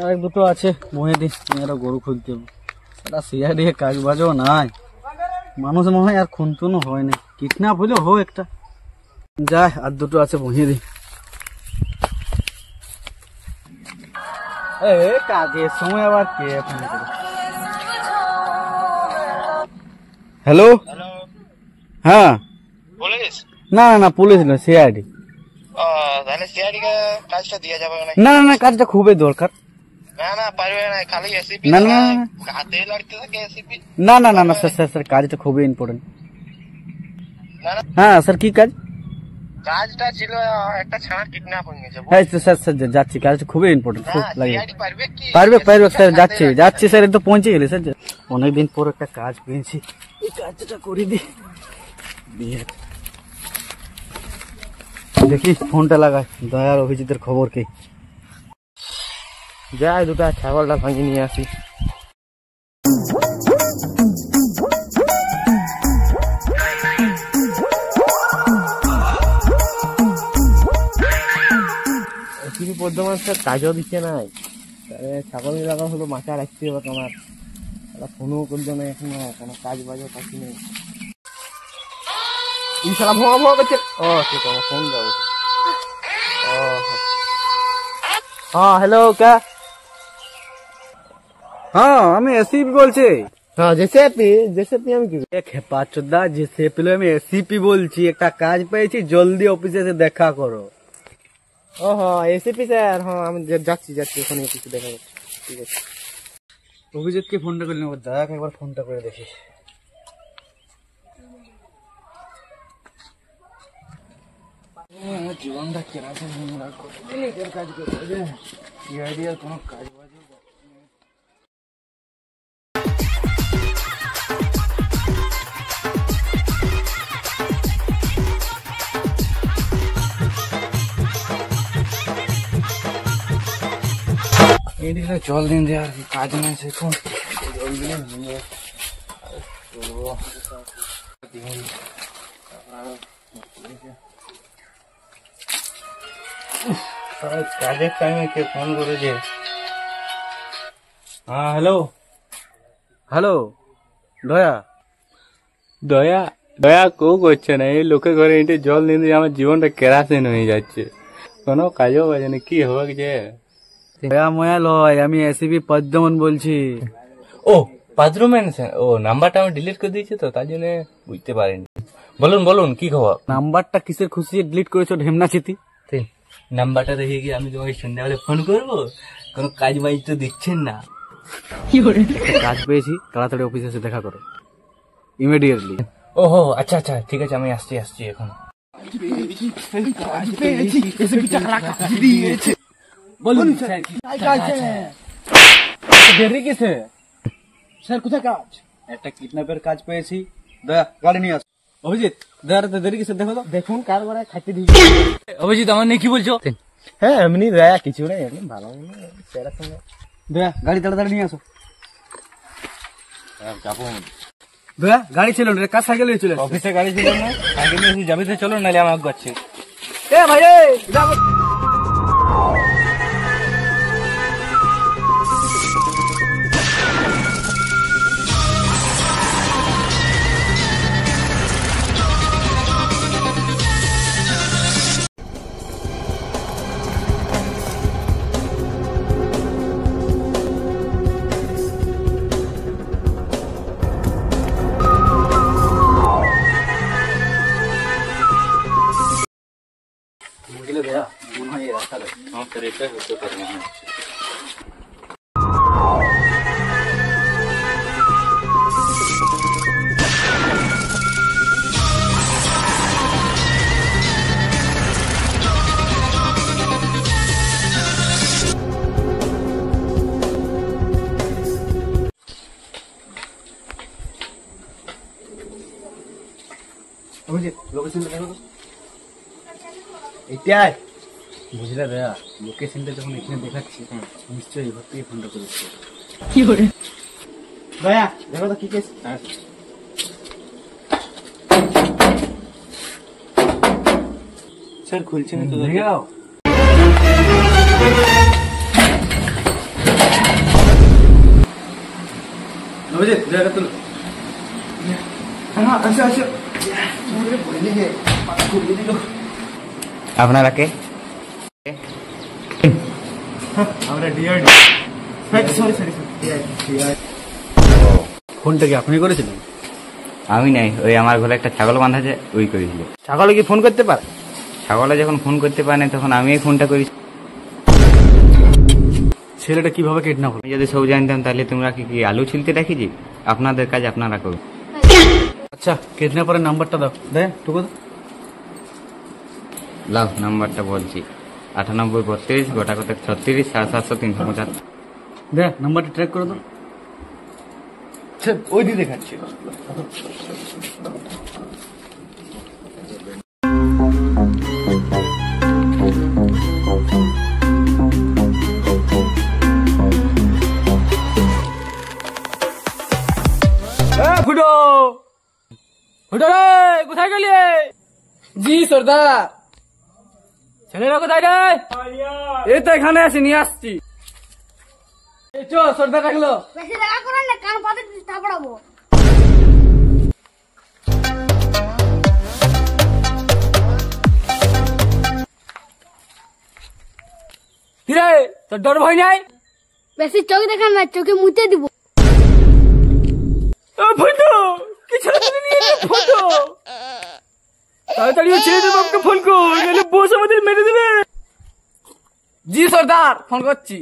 আরেক দুটো আছে বহে দি, আরো গরু খুঁজতে হবে। সেটা সিআইডি কাজ বাজও নাই, মানুষ মনে হয় আর খুনতুনও হয় না, কিডন্যাপ হইলেও হোক একটা। যাই আর দুটো আছে বহে দি। কাজের সময় আবার কে ফোন করে? হ্যালো, হ্যাঁ পুলিশ? না না না পুলিশ না, সিআইডি। তাহলে সিআইডি কে কাজটা দিয়ে যাবে না? না না না কাজটা খুবই দরকার। না না পারবে না, খালি এসিপি না না হাতে লড়তে থাকে এসিপি। না না না না স্যার স্যার স্যার কাজটা খুবই ইম্পর্টেন্ট। না না হ্যাঁ স্যার কি কাজ? কাজটা ছিল একটা ছানা কিডন্যাপ হয়ে গেছে। হ্যাঁ স্যার স্যার যাচ্ছি, কাজটা খুবই ইম্পর্টেন্ট, খুব লাগে। সিআইডি পারবে কি? পারবে পারবে স্যার, যাচ্ছি যাচ্ছি স্যার, এই তো পৌঁছে গেলে স্যার। অনেকদিন পর একটা কাজ পেয়েছি, এই কাজটা করে দি। দেখি ফোনটা লাগাই, দয়ার অভিজিতের খবর কি। যাই দুটা ছাগলটা ভাঙি নিয়ে আসি। বর্ধমান স্যার কাজও দিচ্ছে নাই, ছাগল লাগা হলো মাথা রাখতে হবে তোমার। ফোনও করবে না এখনো, কোনো কাজ বাজও পাচ্ছি না। ইনশাল্লাহ ভোয়া ভোয়া করছে। ও ঠিক আছে, ফোন যাবো। ও হ্যাঁ হ্যালো কে? হ্যাঁ আমি এসিপি বলছি। হ্যাঁ জেসিপি, জেসিপি আমি কি খেপা চোদ্দা জেসিপি, আমি এসিপি বলছি। একটা কাজ পেয়েছি, জলদি অফিসে এসে দেখা করো। ও হ্যাঁ এসিপি স্যার, হ্যাঁ আমি যাচ্ছি যাচ্ছি, ওখানে কিছু দেখা করছি। ঠিক আছে। অভিজিৎকে ফোনটা করে নেবো, দাদাকে একবার ফোনটা করে দেখি। জীবনটা কেরাসিন কাজ করতে আইডিয়ার কোনো কাজ বাজ। জল দিন দে, আর কাজ নাই সেরকম। জল দিলে নিয়ে কাজের টাইমে কে ফোন করেছে? হ্যাঁ হ্যালো হ্যালো, দয়া দয়া দয়া কেউ করছে না, এই লোকের ঘরে এঁটে জল নিয়ে আমার জীবনটা কেরাসিন হয়ে যাচ্ছে, কোনো কাজও বাজে না। কি হবে যে? দয়া ময়া লয়, আমি এসিপি পদ্মমন বলছি। ও পাদ্রুমেন, ও নাম্বারটা আমি ডিলিট করে দিয়েছি তো, তার জন্য বুঝতে পারিনি। বলুন বলুন কি খবর? নাম্বারটা কিসের খুশি ডিলিট করেছো ঢেমনা চিতি? নাম্বারটা দেখে কি আমি তোমাকে সন্ধ্যাবেলা ফোন করবো? কোনো কাজ বাজ তো দিচ্ছেন না। কাজ পেয়েছি, তাড়াতাড়ি অফিসে এসে দেখা করো ইমিডিয়েটলি। ওহো আচ্ছা আচ্ছা ঠিক আছে, আমি আসছি আসছি এখন। বলুন স্যার দেরি কিসে? স্যার কোথায় কাজ? একটা কিডন্যাপের কাজ পেয়েছি, দয়া গাড়ি নিয়ে আস। অভিজিৎ দয়ার দেরি কিসে দেখো তো। দেখুন কার ঘরে খাইতে দিয়েছি। অভিজিৎ আমার নিয়ে কি বলছো? হ্যাঁ এমনি দয়া কিছু নেই, এমনি ভালো সেরকম। দয়া গাড়ি তাড়াতাড়ি নিয়ে আসো। দয়া গাড়ি ছিল না, কার সাইকেল নিয়ে চলে আসো। অফিসে গাড়ি ছিল না, সাইকেল নিয়ে যাবি তো চলো, নাহলে আমার যাচ্ছে। এ ভাই যাবো। এটাই বুঝলে দয়া, লোকেশনটা যখন এখানে দেখাচ্ছি নিশ্চয়ই এবার থেকে ফোনটা করেছি। কি করে দয়া দেখো তো কি কেস। স্যার খুলছে না তো। অভিজিৎ জায়গা তুলো। আপনারা কে? আমরা ডিআরডি। ফোনটা কি আপনি করেছিলেন? আমি নাই, ওই আমার ঘরে একটা ছাগল বাঁধা আছে, ওই করেছিল। ছাগলে কি ফোন করতে পারে? ছাগলে যখন ফোন করতে পারে না তখন আমি ফোনটা করি। ছেলেটা কিভাবে কিডন্যাপ হলো? আমি যদি সব জানতাম তাহলে তোমরা কি কি আলু ছিলতে রাখিছি? আপনাদের কাজ আপনারা করুন। আচ্ছা কিডন্যাপারের নাম্বারটা দাও। দে টুকু দাও। লাভ নাম্বারটা বলছি, 9832 গোটা কত 36 777 375। দে নাম্বারটা ট্র্যাক করে দাও। ওই দিয়ে দেখাচ্ছি। ফুটো ফুটো রে, কোথায় গেলি? জি সর্দার। ছেলেরা কোথায় রে? এই তো এখানে আছি, নিয়ে আসছি। চো সর্দার রাখলো। বেশি দেখা করেন না, কান পাতে থাপড়াবো। কিরে তোর ডর ভয় নাই? বেশি চোখ দেখান না, চোখে মুতে দিব। ফুটো কি ছেলে তুলে নিয়ে ফুটো, তাড়াতাড়ি ছেলেদের বাপকে ফোন কর, নাহলে বস আমাদের মেরে দেবে। জি সর্দার, ফোন করছি।